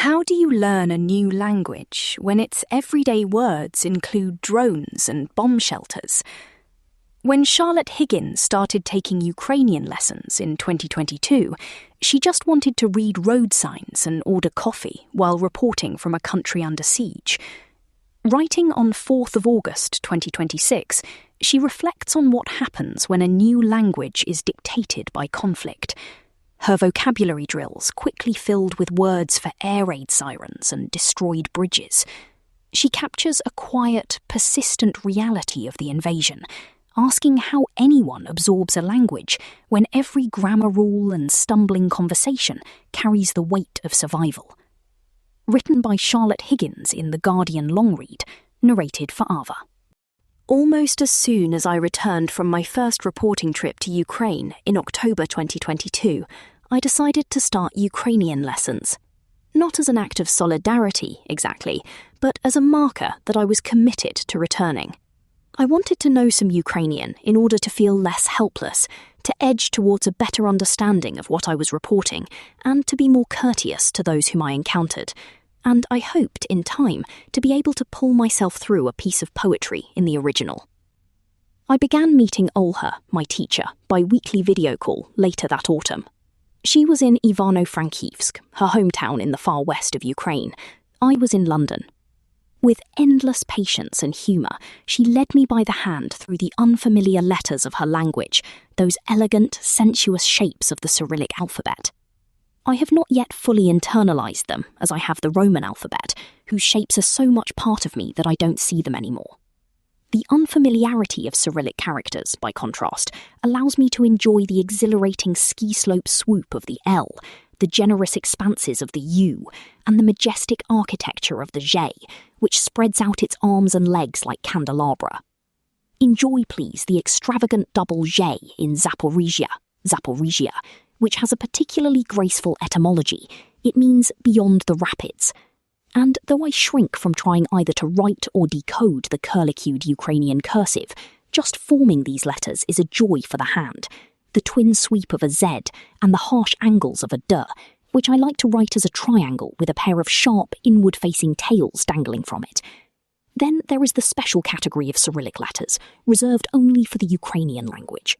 How do you learn a new language when its everyday words include drones and bomb shelters? When Charlotte Higgins started taking Ukrainian lessons in 2022, she just wanted to read road signs and order coffee while reporting from a country under siege. Writing on 4th of August 2026, she reflects on what happens when a new language is dictated by conflict. Her vocabulary drills quickly filled with words for air raid sirens and destroyed bridges. She captures a quiet, persistent reality of the invasion, asking how anyone absorbs a language when every grammar rule and stumbling conversation carries the weight of survival. Written by Charlotte Higgins in The Guardian long read, narrated for Ava. Almost as soon as I returned from my first reporting trip to Ukraine in October 2022, I decided to start Ukrainian lessons. Not as an act of solidarity, exactly, but as a marker that I was committed to returning. I wanted to know some Ukrainian in order to feel less helpless, to edge towards a better understanding of what I was reporting, and to be more courteous to those whom I encountered. And I hoped, in time, to be able to pull myself through a piece of poetry in the original. I began meeting Olha, my teacher, by weekly video call later that autumn. She was in Ivano-Frankivsk, her hometown in the far west of Ukraine. I was in London. With endless patience and humour, she led me by the hand through the unfamiliar letters of her language, those elegant, sensuous shapes of the Cyrillic alphabet. I have not yet fully internalised them, as I have the Roman alphabet, whose shapes are so much part of me that I don't see them anymore. The unfamiliarity of Cyrillic characters, by contrast, allows me to enjoy the exhilarating ski-slope swoop of the L, the generous expanses of the U, and the majestic architecture of the J, which spreads out its arms and legs like candelabra. Enjoy, please, the extravagant double J in Zaporizhia, which has a particularly graceful etymology. It means beyond the rapids. And though I shrink from trying either to write or decode the curlicued Ukrainian cursive, just forming these letters is a joy for the hand. The twin sweep of a Z and the harsh angles of a D, which I like to write as a triangle with a pair of sharp, inward-facing tails dangling from it. Then there is the special category of Cyrillic letters, reserved only for the Ukrainian language.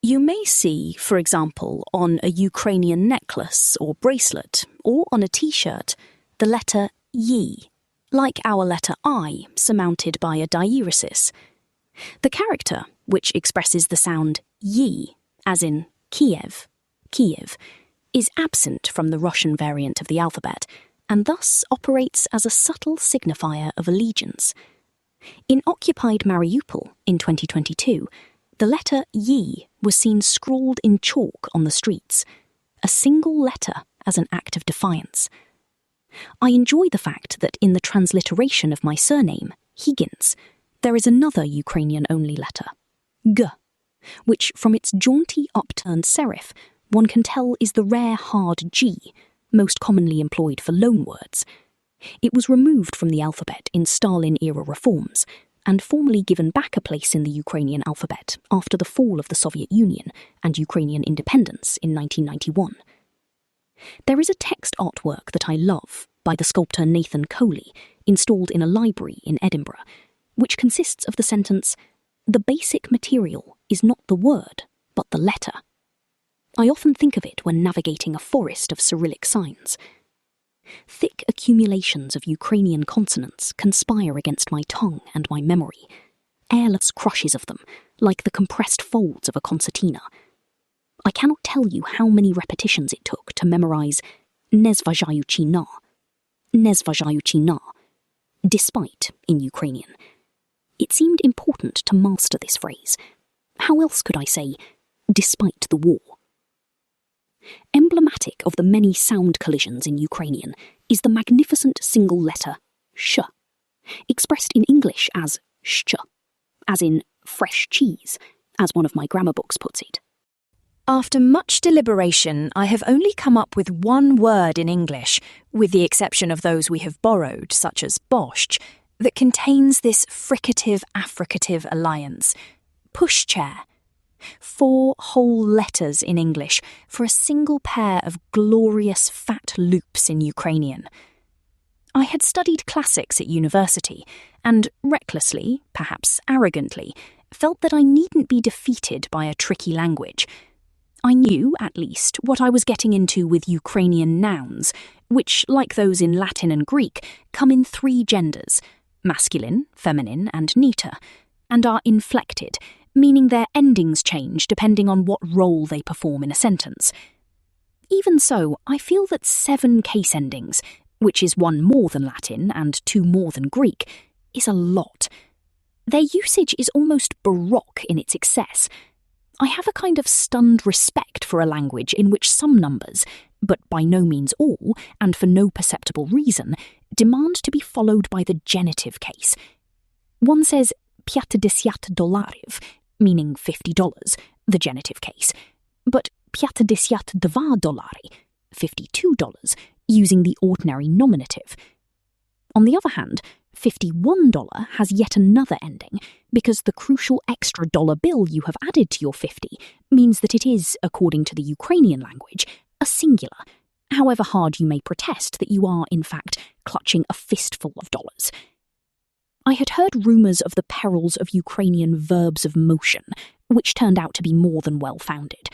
You may see, for example, on a Ukrainian necklace or bracelet, or on a t-shirt, the letter Y, like our letter I, surmounted by a diaeresis. The character, which expresses the sound Y, as in Kiev, is absent from the Russian variant of the alphabet, and thus operates as a subtle signifier of allegiance. In occupied Mariupol in 2022, the letter Y was seen scrawled in chalk on the streets, a single letter as an act of defiance. I enjoy the fact that in the transliteration of my surname, Higgins, there is another Ukrainian-only letter, G, which from its jaunty upturned serif, one can tell is the rare hard G, most commonly employed for loanwords. It was removed from the alphabet in Stalin-era reforms, and formally given back a place in the Ukrainian alphabet after the fall of the Soviet Union and Ukrainian independence in 1991. There is a text artwork that I love by the sculptor Nathan Coley, installed in a library in Edinburgh, which consists of the sentence, "The basic material is not the word, but the letter." I often think of it when navigating a forest of Cyrillic signs. Thick accumulations of Ukrainian consonants conspire against my tongue and my memory, airless crushes of them, like the compressed folds of a concertina. I cannot tell you how many repetitions it took to memorize nezvajaючи na, despite in Ukrainian. It seemed important to master this phrase. How else could I say, despite the war? Emblematic of the many sound collisions in Ukrainian is the magnificent single letter sh, expressed in English as sh, as in fresh cheese, as one of my grammar books puts it. After much deliberation, I have only come up with one word in English, with the exception of those we have borrowed, such as borscht, that contains this fricative-affricative alliance, pushchair, 4 whole letters in English for a single pair of glorious fat loops in Ukrainian. I had studied classics at university and recklessly, perhaps arrogantly, felt that I needn't be defeated by a tricky language. I knew, at least, what I was getting into with Ukrainian nouns, which, like those in Latin and Greek, come in 3 genders, masculine, feminine, and neuter, and are inflected, meaning their endings change depending on what role they perform in a sentence. Even so, I feel that 7 case endings, which is 1 more than Latin and 2 more than Greek, is a lot. Their usage is almost baroque in its excess. I have a kind of stunned respect for a language in which some numbers, but by no means all, and for no perceptible reason, demand to be followed by the genitive case. One says $50, meaning $50, the genitive case, but $52, $52, using the ordinary nominative. On the other hand, $51 has yet another ending, because the crucial extra dollar bill you have added to your 50 means that it is, according to the Ukrainian language, a singular, however hard you may protest that you are, in fact, clutching a fistful of dollars. I had heard rumours of the perils of Ukrainian verbs of motion, which turned out to be more than well-founded.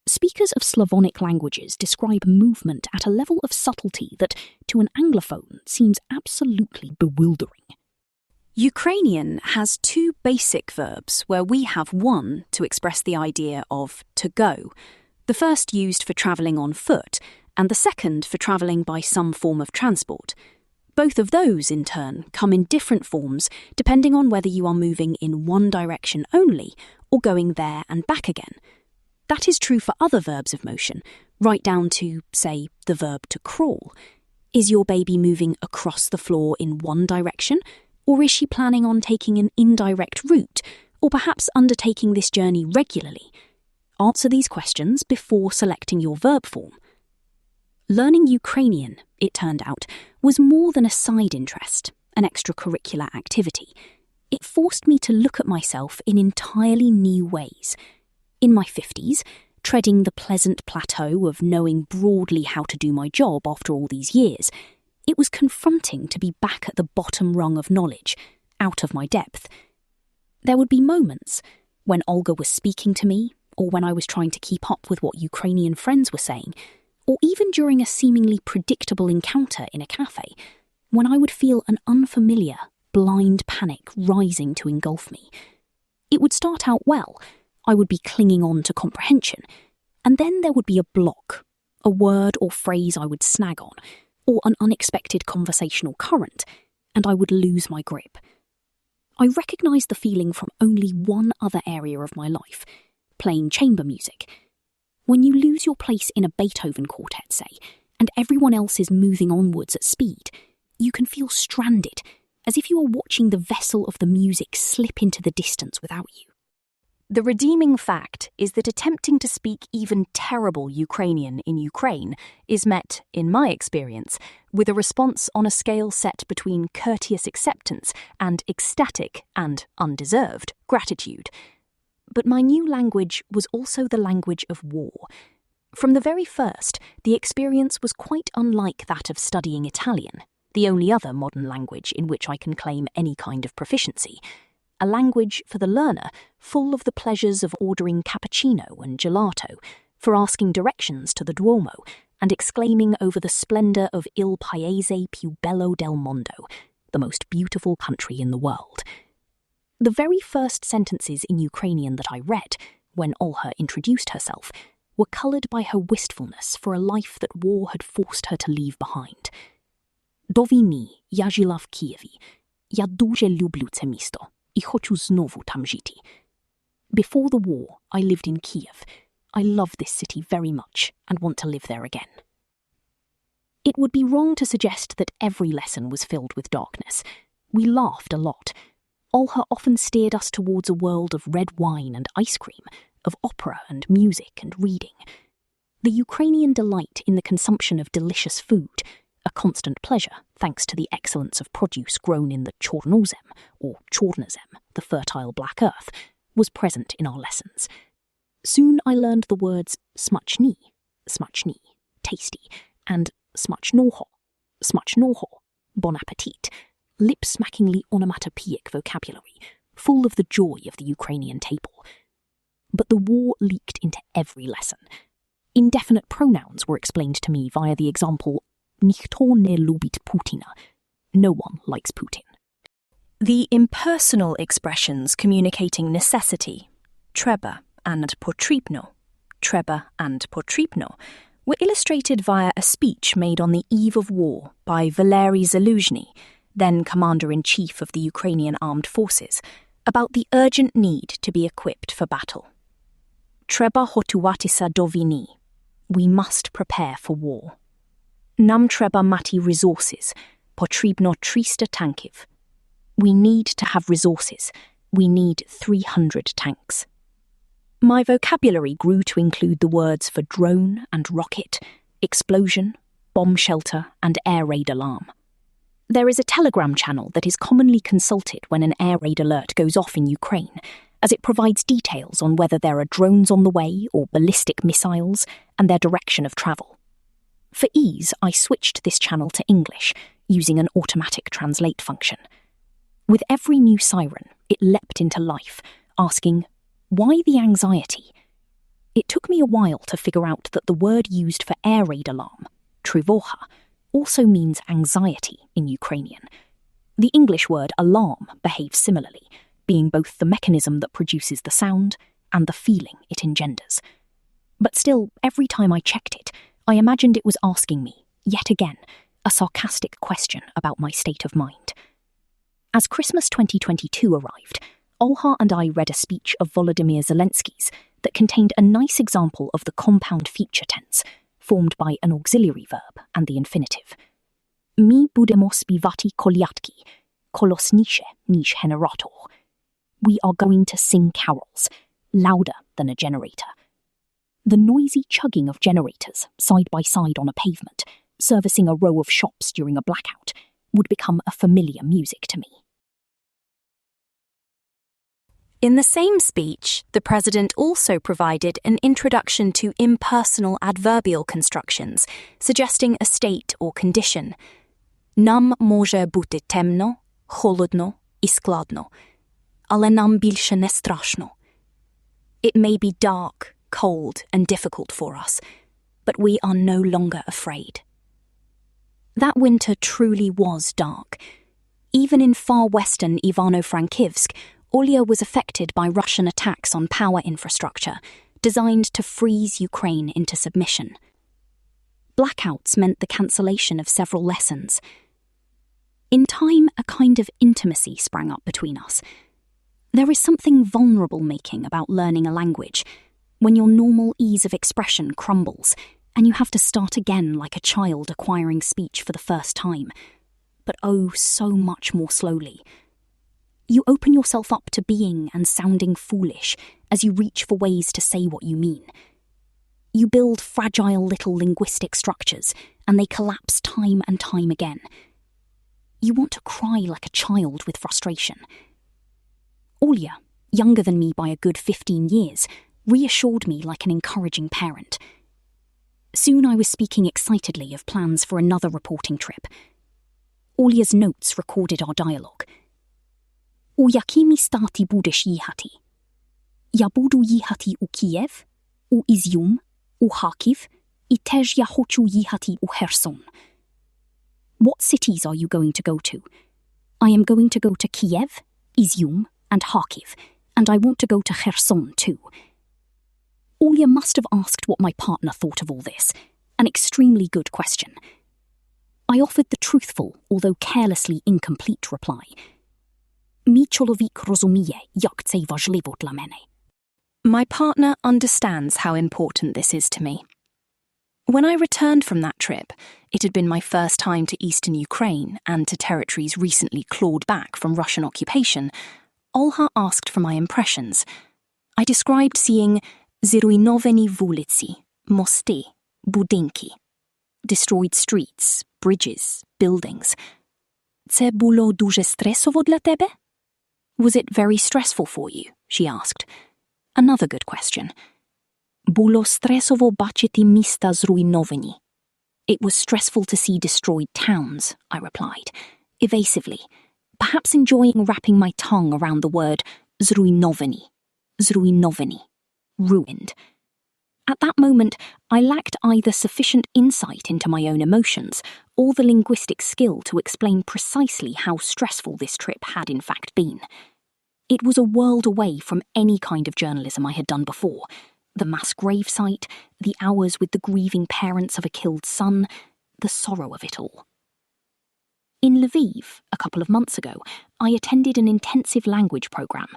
Speakers of Slavonic languages describe movement at a level of subtlety that, to an Anglophone, seems absolutely bewildering. Ukrainian has 2 basic verbs where we have one to express the idea of to go, the first used for travelling on foot, and the second for travelling by some form of transport. Both of those, in turn, come in different forms depending on whether you are moving in one direction only or going there and back again. That is true for other verbs of motion, right down to, say, the verb to crawl. Is your baby moving across the floor in one direction, or is she planning on taking an indirect route, or perhaps undertaking this journey regularly? Answer these questions before selecting your verb form. Learning Ukrainian, it turned out, was more than a side interest, an extracurricular activity. It forced me to look at myself in entirely new ways. In my 50s, treading the pleasant plateau of knowing broadly how to do my job after all these years, it was confronting to be back at the bottom rung of knowledge, out of my depth. There would be moments when Olga was speaking to me, or when I was trying to keep up with what Ukrainian friends were saying, or even during a seemingly predictable encounter in a cafe, when I would feel an unfamiliar, blind panic rising to engulf me. It would start out well. I would be clinging on to comprehension, and then there would be a block, a word or phrase I would snag on, or an unexpected conversational current, and I would lose my grip. I recognised the feeling from only one other area of my life, playing chamber music. When you lose your place in a Beethoven quartet, say, and everyone else is moving onwards at speed, you can feel stranded, as if you are watching the vessel of the music slip into the distance without you. The redeeming fact is that attempting to speak even terrible Ukrainian in Ukraine is met, in my experience, with a response on a scale set between courteous acceptance and ecstatic and undeserved gratitude. But my new language was also the language of war. From the very first, the experience was quite unlike that of studying Italian, the only other modern language in which I can claim any kind of proficiency. A language for the learner full of the pleasures of ordering cappuccino and gelato, for asking directions to the Duomo, and exclaiming over the splendour of Il Paese più bello del mondo, the most beautiful country in the world. The very first sentences in Ukrainian that I read, when Olha introduced herself, were coloured by her wistfulness for a life that war had forced her to leave behind. Do wійни я жила в Києві. Я дуже люблю це місто. І хочу знову там жити. Before the war, I lived in Kiev. I love this city very much and want to live there again. It would be wrong to suggest that every lesson was filled with darkness. We laughed a lot. Olha often steered us towards a world of red wine and ice cream, of opera and music and reading. The Ukrainian delight in the consumption of delicious food, a constant pleasure thanks to the excellence of produce grown in the Chornozem, or Chornozem, the fertile black earth, was present in our lessons. Soon I learned the words smuchni, tasty, and smuchnoho, bon appetit, lip-smackingly onomatopoeic vocabulary, full of the joy of the Ukrainian table. But the war leaked into every lesson. Indefinite pronouns were explained to me via the example Nikto ne lubit Putina, no one likes Putin. The impersonal expressions communicating necessity, treba and potribno, were illustrated via a speech made on the eve of war by Valery Zaluzhny, then Commander-in-Chief of the Ukrainian Armed Forces, about the urgent need to be equipped for battle. Treba hotуватися до війни. We must prepare for war. Нам треба мати resources. Потрібно 300 танків. We need to have resources. We need 300 tanks. My vocabulary grew to include the words for drone and rocket, explosion, bomb shelter, and air raid alarm. There is a Telegram channel that is commonly consulted when an air raid alert goes off in Ukraine, as it provides details on whether there are drones on the way or ballistic missiles and their direction of travel. For ease, I switched this channel to English, using an automatic translate function. With every new siren, it leapt into life, asking, why the anxiety? It took me a while to figure out that the word used for air raid alarm, tryvoha, also means anxiety in Ukrainian. The English word alarm behaves similarly, being both the mechanism that produces the sound and the feeling it engenders. But still, every time I checked it, I imagined it was asking me, yet again, a sarcastic question about my state of mind. As Christmas 2022 arrived, Olha and I read a speech of Volodymyr Zelensky's that contained a nice example of the compound future tense, formed by an auxiliary verb and the infinitive. Mi budemo spivati kolyatki, kolosniche niż generator. We are going to sing carols, louder than a generator. The noisy chugging of generators, side by side on a pavement, servicing a row of shops during a blackout, would become a familiar music to me. In the same speech, the President also provided an introduction to impersonal adverbial constructions, suggesting a state or condition. Nam може бути темно, холодно і складно, але нам більше не страшно. It may be dark, cold, and difficult for us, but we are no longer afraid. That winter truly was dark. Even in far western Ivano-Frankivsk, Olya was affected by Russian attacks on power infrastructure, designed to freeze Ukraine into submission. Blackouts meant the cancellation of several lessons. In time, a kind of intimacy sprang up between us. There is something vulnerable-making about learning a language, when your normal ease of expression crumbles, and you have to start again like a child acquiring speech for the first time. But oh, so much more slowly. You open yourself up to being and sounding foolish as you reach for ways to say what you mean. You build fragile little linguistic structures, and they collapse time and time again. You want to cry like a child with frustration. Olya, younger than me by a good 15 years, reassured me like an encouraging parent. Soon I was speaking excitedly of plans for another reporting trip. Olya's notes recorded our dialogue. У які міста ти будеш їхати? Я буду їхати у Київ, у Ізюм, у Харків, і теж я хочу їхати у Херсон. What cities are you going to go to? I am going to go to Kiev, Izium, and Kharkiv, and I want to go to Kherson too. Olya must have asked what my partner thought of all this, an extremely good question. I offered the truthful, although carelessly incomplete reply. Мій чоловік розуміє, як це важливо для мене. My partner understands how important this is to me. When I returned from that trip, it had been my first time to eastern Ukraine and to territories recently clawed back from Russian occupation. Olha asked for my impressions. I described seeing zrujnowani вулиці, мости, будинки, destroyed streets, bridges, buildings. Це було дуже стресово для тебе? Was it very stressful for you? She asked. Another good question. Було стресово бачити міста зруйновані. It was stressful to see destroyed towns, I replied, evasively, perhaps enjoying wrapping my tongue around the word zrujnovaní, ruined. At that moment, I lacked either sufficient insight into my own emotions or the linguistic skill to explain precisely how stressful this trip had in fact been. It was a world away from any kind of journalism I had done before. The mass gravesite, the hours with the grieving parents of a killed son, the sorrow of it all. In Lviv, a couple of months ago, I attended an intensive language programme.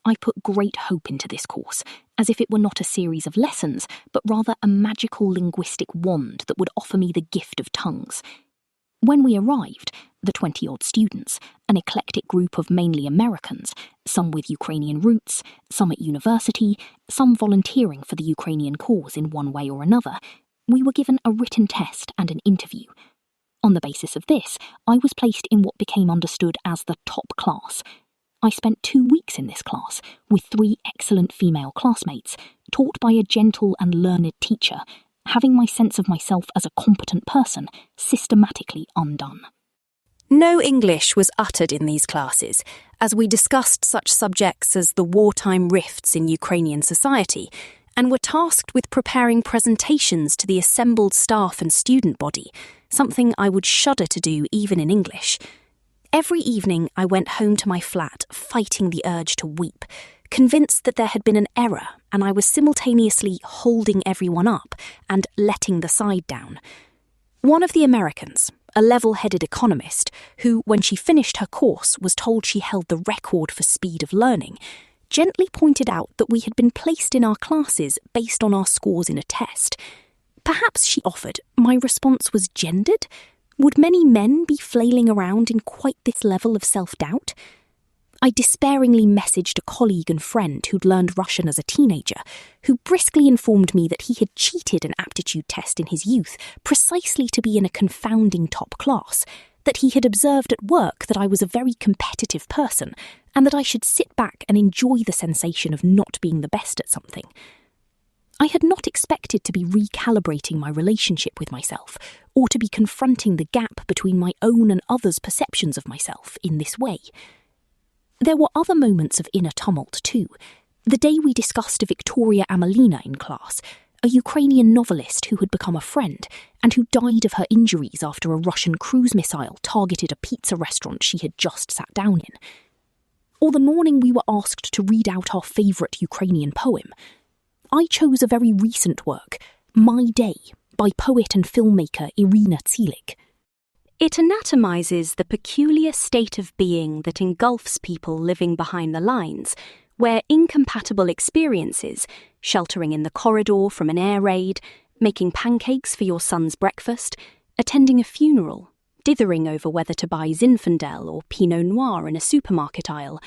I put great hope into this course, as if it were not a series of lessons, but rather a magical linguistic wand that would offer me the gift of tongues. When we arrived, the 20-odd students, an eclectic group of mainly Americans, some with Ukrainian roots, some at university, some volunteering for the Ukrainian cause in one way or another, we were given a written test and an interview. On the basis of this, I was placed in what became understood as the top class. I spent 2 weeks in this class, with 3 excellent female classmates, taught by a gentle and learned teacher, having my sense of myself as a competent person systematically undone. No English was uttered in these classes, as we discussed such subjects as the wartime rifts in Ukrainian society, and were tasked with preparing presentations to the assembled staff and student body, something I would shudder to do even in English. Every evening I went home to my flat, fighting the urge to weep, convinced that there had been an error and I was simultaneously holding everyone up and letting the side down. One of the Americans, a level-headed economist, who, when she finished her course, was told she held the record for speed of learning, gently pointed out that we had been placed in our classes based on our scores in a test. Perhaps, she offered, my response was gendered? Would many men be flailing around in quite this level of self-doubt? I despairingly messaged a colleague and friend who'd learned Russian as a teenager, who briskly informed me that he had cheated an aptitude test in his youth precisely to be in a confounding top class, that he had observed at work that I was a very competitive person, and that I should sit back and enjoy the sensation of not being the best at something. I had not expected to be recalibrating my relationship with myself, or to be confronting the gap between my own and others' perceptions of myself in this way. There were other moments of inner tumult too. The day we discussed Victoria Amelina in class, a Ukrainian novelist who had become a friend, and who died of her injuries after a Russian cruise missile targeted a pizza restaurant she had just sat down in. Or the morning we were asked to read out our favourite Ukrainian poem. I chose a very recent work, My Day, by poet and filmmaker Irina Tsilik. It anatomizes the peculiar state of being that engulfs people living behind the lines, where incompatible experiences, sheltering in the corridor from an air raid, making pancakes for your son's breakfast, attending a funeral, dithering over whether to buy Zinfandel or Pinot Noir in a supermarket aisle,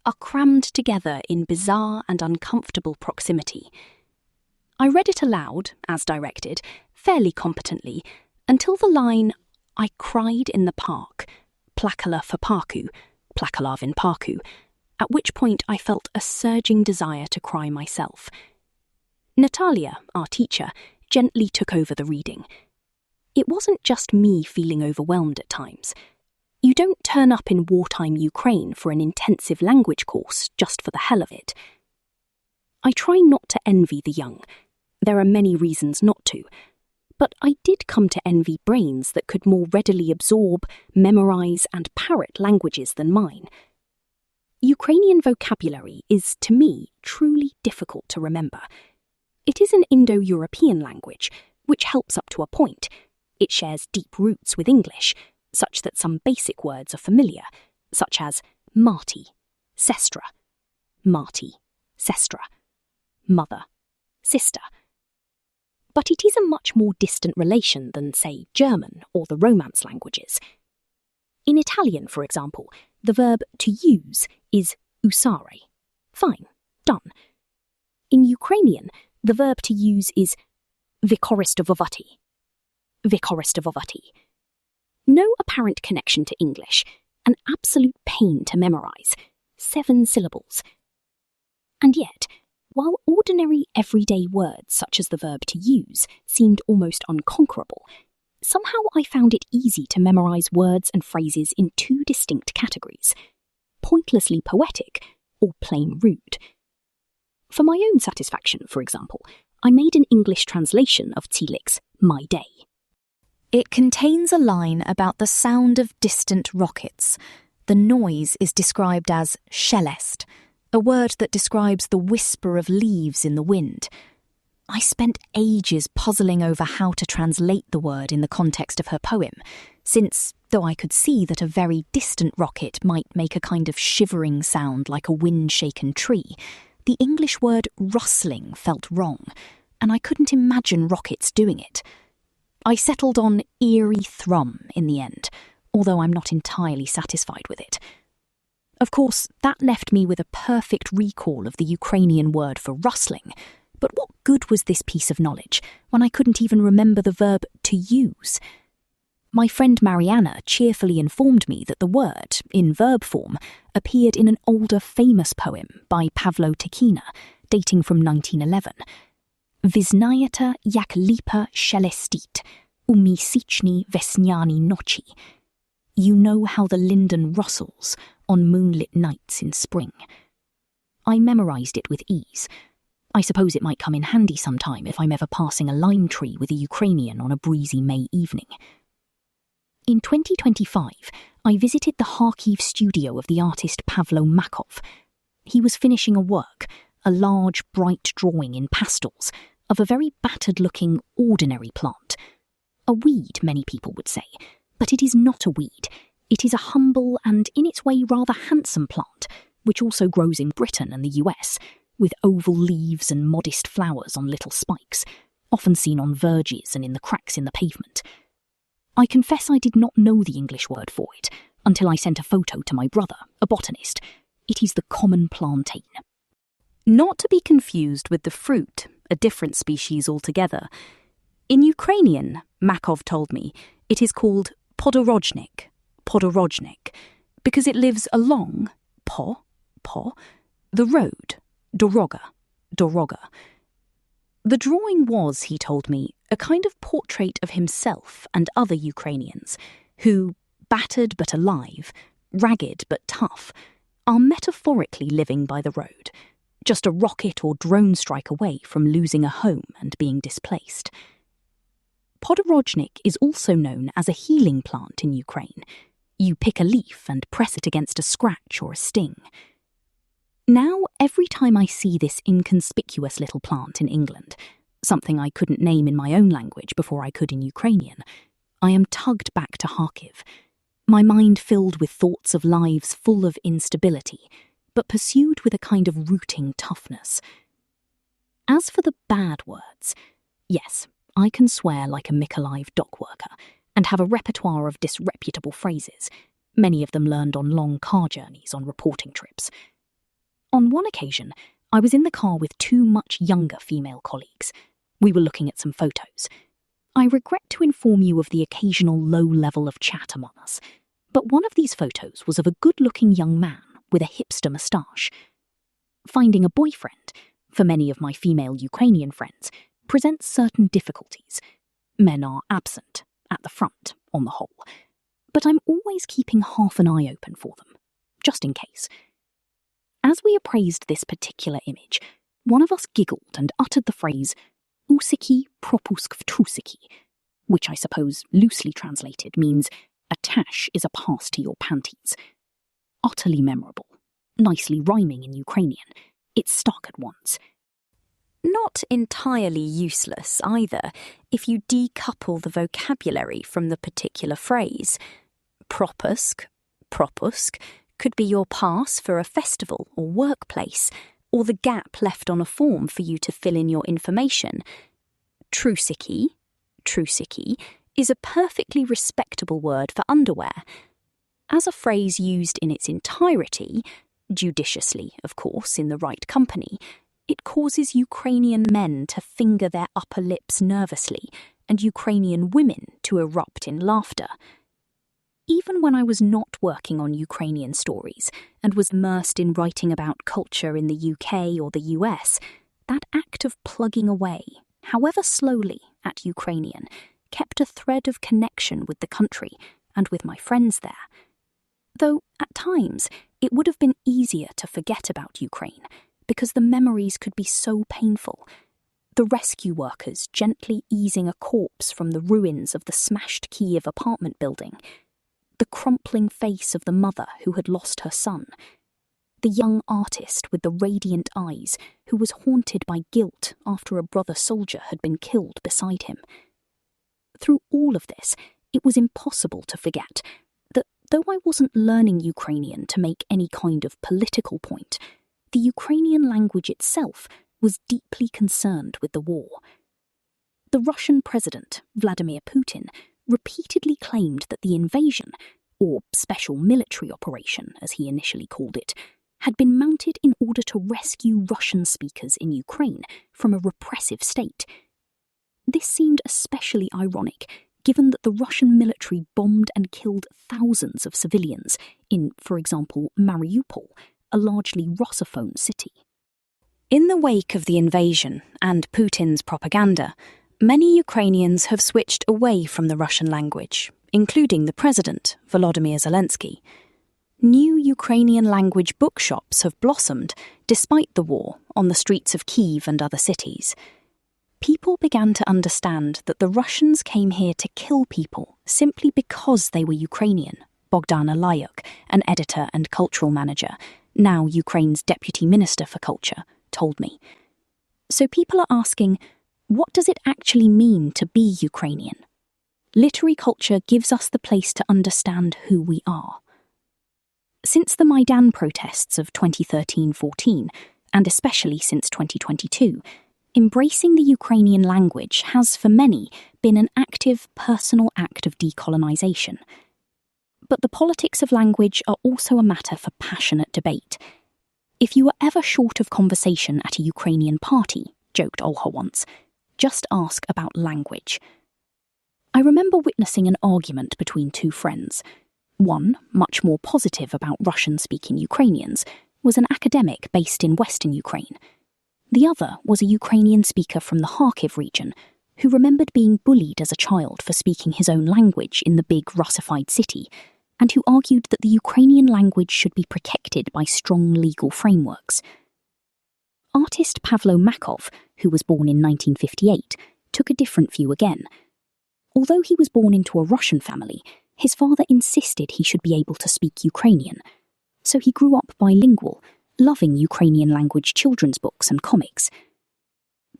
are crammed together in bizarre and uncomfortable proximity. I read it aloud, as directed, fairly competently, until the line, I cried in the park, plakala for parku, plakalavin parku, at which point I felt a surging desire to cry myself. Natalia, our teacher, gently took over the reading. It wasn't just me feeling overwhelmed at times. You don't turn up in wartime Ukraine for an intensive language course just for the hell of it. I try not to envy the young. There are many reasons not to. But I did come to envy brains that could more readily absorb, memorize, and parrot languages than mine. Ukrainian vocabulary is, to me, truly difficult to remember. It is an Indo-European language, which helps up to a point. It shares deep roots with English, such that some basic words are familiar, such as Marty, sestra, mother, sister. But it is a much more distant relation than, say, German or the Romance languages. In Italian, for example, the verb to use is usare. Fine, done. In Ukrainian, the verb to use is vykoristovувати. No apparent connection to English, an absolute pain to memorize, 7 syllables. And yet, while ordinary everyday words such as the verb to use seemed almost unconquerable, somehow I found it easy to memorise words and phrases in 2 distinct categories: pointlessly poetic or plain rude. For my own satisfaction, for example, I made an English translation of Tielik's My Day. It contains a line about the sound of distant rockets. The noise is described as shelest, a word that describes the whisper of leaves in the wind. I spent ages puzzling over how to translate the word in the context of her poem, since, though I could see that a very distant rocket might make a kind of shivering sound like a wind-shaken tree, the English word rustling felt wrong, and I couldn't imagine rockets doing it. I settled on eerie thrum in the end, although I'm not entirely satisfied with it. Of course, that left me with a perfect recall of the Ukrainian word for rustling, but what good was this piece of knowledge when I couldn't even remember the verb to use? My friend Mariana cheerfully informed me that the word, in verb form, appeared in an older famous poem by Pavlo Tikhina, dating from 1911. Vyznajete, jak lipa szelestit, u miesicznej wesnianej noci. You know how the linden rustles on moonlit nights in spring. I memorised it with ease. I suppose it might come in handy sometime if I'm ever passing a lime tree with a Ukrainian on a breezy May evening. In 2025, I visited the Kharkiv studio of the artist Pavlo Makov. He was finishing a work, a large, bright drawing in pastels, of a very battered-looking, ordinary plant. A weed, many people would say, but it is not a weed. It is a humble and, in its way, rather handsome plant, which also grows in Britain and the US, with oval leaves and modest flowers on little spikes, often seen on verges and in the cracks in the pavement. I confess I did not know the English word for it until I sent a photo to my brother, a botanist. It is the common plantain. Not to be confused with the fruit, a different species altogether. In Ukrainian, Makov told me, it is called podorojnik, because it lives along, the road, doroga. The drawing was, he told me, a kind of portrait of himself and other Ukrainians who, battered but alive, ragged but tough, are metaphorically living by the road, just a rocket or drone strike away from losing a home and being displaced. Podorojnik is also known as a healing plant in Ukraine. You pick a leaf and press it against a scratch or a sting. Now, every time I see this inconspicuous little plant in England, something I couldn't name in my own language before I could in Ukrainian, I am tugged back to Kharkiv, my mind filled with thoughts of lives full of instability, but pursued with a kind of rooting toughness. As for the bad words, yes, I can swear like a Mykolaiv dock worker and have a repertoire of disreputable phrases, many of them learned on long car journeys on reporting trips. On one occasion, I was in the car with 2 much younger female colleagues. We were looking at some photos. I regret to inform you of the occasional low level of chat among us, but one of these photos was of a good-looking young man with a hipster moustache. Finding a boyfriend, for many of my female Ukrainian friends, presents certain difficulties. Men are absent, at the front, on the whole. But I'm always keeping half an eye open for them, just in case. As we appraised this particular image, one of us giggled and uttered the phrase "usiki propusk v tusiki," which I suppose, loosely translated, means "a tash is a pass to your panties." Utterly memorable, nicely rhyming in Ukrainian, it stuck at once. Not entirely useless either, if you decouple the vocabulary from the particular phrase. Propusk could be your pass for a festival or workplace, or the gap left on a form for you to fill in your information. Trusiki is a perfectly respectable word for underwear. As a phrase used in its entirety, judiciously, of course, in the right company, it causes Ukrainian men to finger their upper lips nervously and Ukrainian women to erupt in laughter. even when I was not working on Ukrainian stories and was immersed in writing about culture in the UK or the US, that act of plugging away, however slowly, at Ukrainian, kept a thread of connection with the country and with my friends there. Though, at times, it would have been easier to forget about Ukraine, because the memories could be so painful. The rescue workers gently easing a corpse from the ruins of the smashed Kyiv apartment building, the crumpling face of the mother who had lost her son, the young artist with the radiant eyes who was haunted by guilt after a brother soldier had been killed beside him. Through all of this, it was impossible to forget that though I wasn't learning Ukrainian to make any kind of political point, the Ukrainian language itself was deeply concerned with the war. The Russian president, Vladimir Putin, repeatedly claimed that the invasion, or special military operation as he initially called it, had been mounted in order to rescue Russian speakers in Ukraine from a repressive state. This seemed especially ironic, given that the Russian military bombed and killed thousands of civilians in, for example, Mariupol, a largely Russophone city. In the wake of the invasion and Putin's propaganda, many Ukrainians have switched away from the Russian language, including the president, Volodymyr Zelensky. New Ukrainian language bookshops have blossomed despite the war on the streets of Kyiv and other cities. People began to understand that the Russians came here to kill people simply because they were Ukrainian, Bogdana Layuk, an editor and cultural manager, now Ukraine's deputy minister for culture, told me. So people are asking, what does it actually mean to be Ukrainian? Literary culture gives us the place to understand who we are. Since the Maidan protests of 2013-14, and especially since 2022, embracing the Ukrainian language has, for many, been an active, personal act of decolonisation. But the politics of language are also a matter for passionate debate. If you were ever short of conversation at a Ukrainian party, joked Olha once, just ask about language. I remember witnessing an argument between two friends. One, much more positive about Russian-speaking Ukrainians, was an academic based in Western Ukraine. The other was a Ukrainian speaker from the Kharkiv region who remembered being bullied as a child for speaking his own language in the big Russified city, and who argued that the Ukrainian language should be protected by strong legal frameworks. Artist Pavlo Makov, who was born in 1958, took a different view again. Although he was born into a Russian family, his father insisted he should be able to speak Ukrainian, so he grew up bilingual, loving Ukrainian language children's books and comics.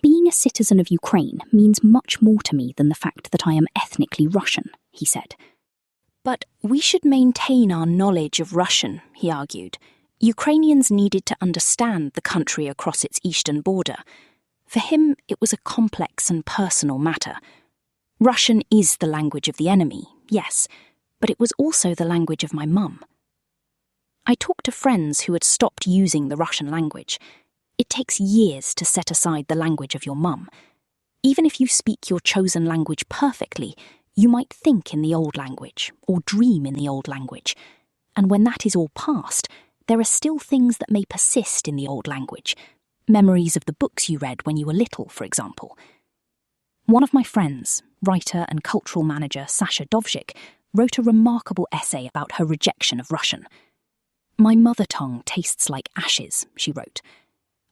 Being a citizen of Ukraine means much more to me than the fact that I am ethnically Russian, he said. But we should maintain our knowledge of Russian, he argued. Ukrainians needed to understand the country across its eastern border. For him, it was a complex and personal matter. Russian is the language of the enemy, yes, but it was also the language of my mum. I talked to friends who had stopped using the Russian language. It takes years to set aside the language of your mum. Even if you speak your chosen language perfectly, you might think in the old language or dream in the old language. And when that is all past, there are still things that may persist in the old language. Memories of the books you read when you were little, for example. One of my friends, writer and cultural manager Sasha Dovzhik, wrote a remarkable essay about her rejection of Russian. My mother tongue tastes like ashes, she wrote.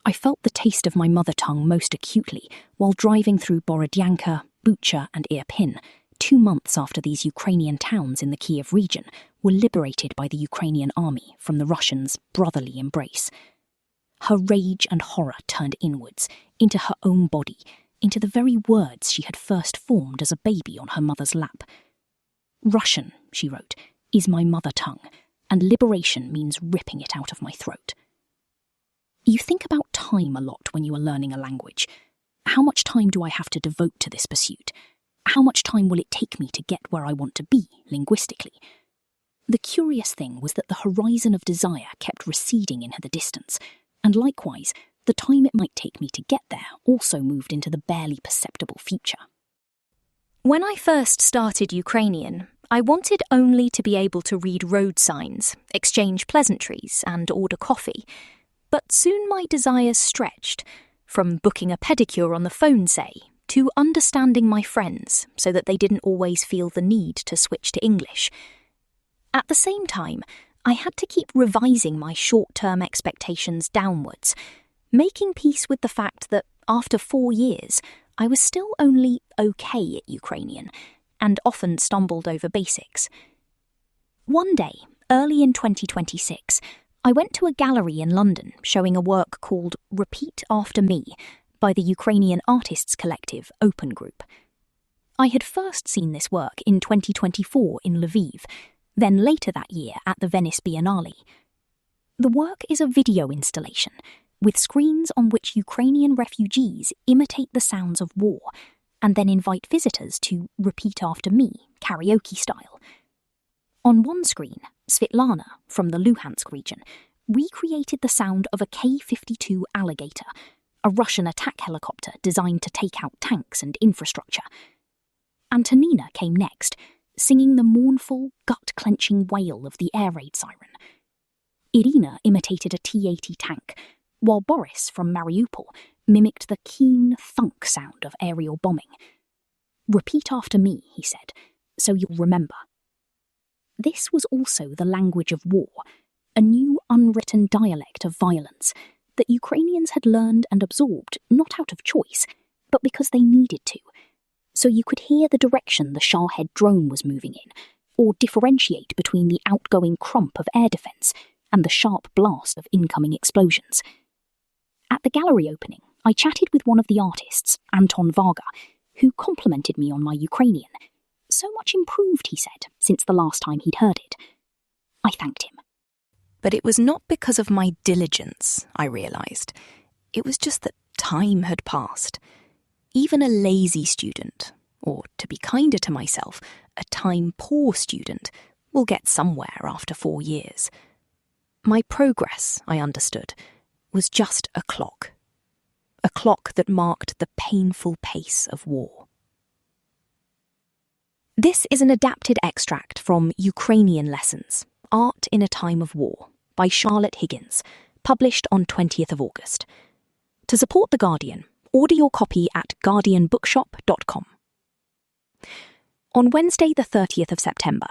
I felt the taste of my mother tongue most acutely while driving through Borodyanka, Bucha and Irpin, 2 months after these Ukrainian towns in the Kyiv region were liberated by the Ukrainian army from the Russians' brotherly embrace. Her rage and horror turned inwards, into her own body, into the very words she had first formed as a baby on her mother's lap. Russian, she wrote, is my mother tongue, and liberation means ripping it out of my throat. You think about time a lot when you are learning a language. How much time do I have to devote to this pursuit? How much time will it take me to get where I want to be, linguistically? The curious thing was that the horizon of desire kept receding into the distance, and likewise, the time it might take me to get there also moved into the barely perceptible future. When I first started Ukrainian, I wanted only to be able to read road signs, exchange pleasantries, and order coffee. But soon my desires stretched, from booking a pedicure on the phone, say, to understanding my friends so that they didn't always feel the need to switch to English. At the same time, I had to keep revising my short-term expectations downwards, making peace with the fact that after 4 years, I was still only okay at Ukrainian and often stumbled over basics. One day, early in 2026, I went to a gallery in London showing a work called Repeat After Me by the Ukrainian artists collective Open Group. I had first seen this work in 2024 in Lviv, then later that year at the Venice Biennale. The work is a video installation, with screens on which Ukrainian refugees imitate the sounds of war and then invite visitors to repeat after me, karaoke style. On one screen, Svitlana, from the Luhansk region, recreated the sound of a K-52 Alligator, a Russian attack helicopter designed to take out tanks and infrastructure. Antonina came next, singing the mournful, gut-clenching wail of the air raid siren. Irina imitated a T-80 tank, while Boris from Mariupol mimicked the keen thunk sound of aerial bombing. "Repeat after me," he said, "so you'll remember." This was also the language of war, a new unwritten dialect of violence that Ukrainians had learned and absorbed not out of choice, but because they needed to, so you could hear the direction the Shahed drone was moving in, or differentiate between the outgoing crump of air defence and the sharp blast of incoming explosions. At the gallery opening, I chatted with one of the artists, Anton Varga, who complimented me on my Ukrainian. So much improved, he said, since the last time he'd heard it. I thanked him. But it was not because of my diligence, I realised. It was just that time had passed. Even a lazy student, or to be kinder to myself, a time-poor student, will get somewhere after 4 years. My progress, I understood, was just a clock that marked the painful pace of war. This is an adapted extract from Ukrainian Lessons, Art in a Time of War, by Charlotte Higgins, published on 20th of August. To support The Guardian, order your copy at guardianbookshop.com. On Wednesday the 30th of September,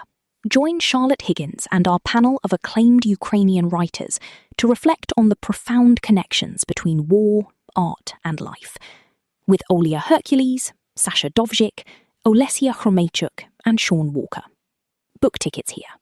join Charlotte Higgins and our panel of acclaimed Ukrainian writers to reflect on the profound connections between war, art and life, with Olia Hercules, Sasha Dovzhik, Olesia Chromeychuk and Sean Walker. Book tickets here.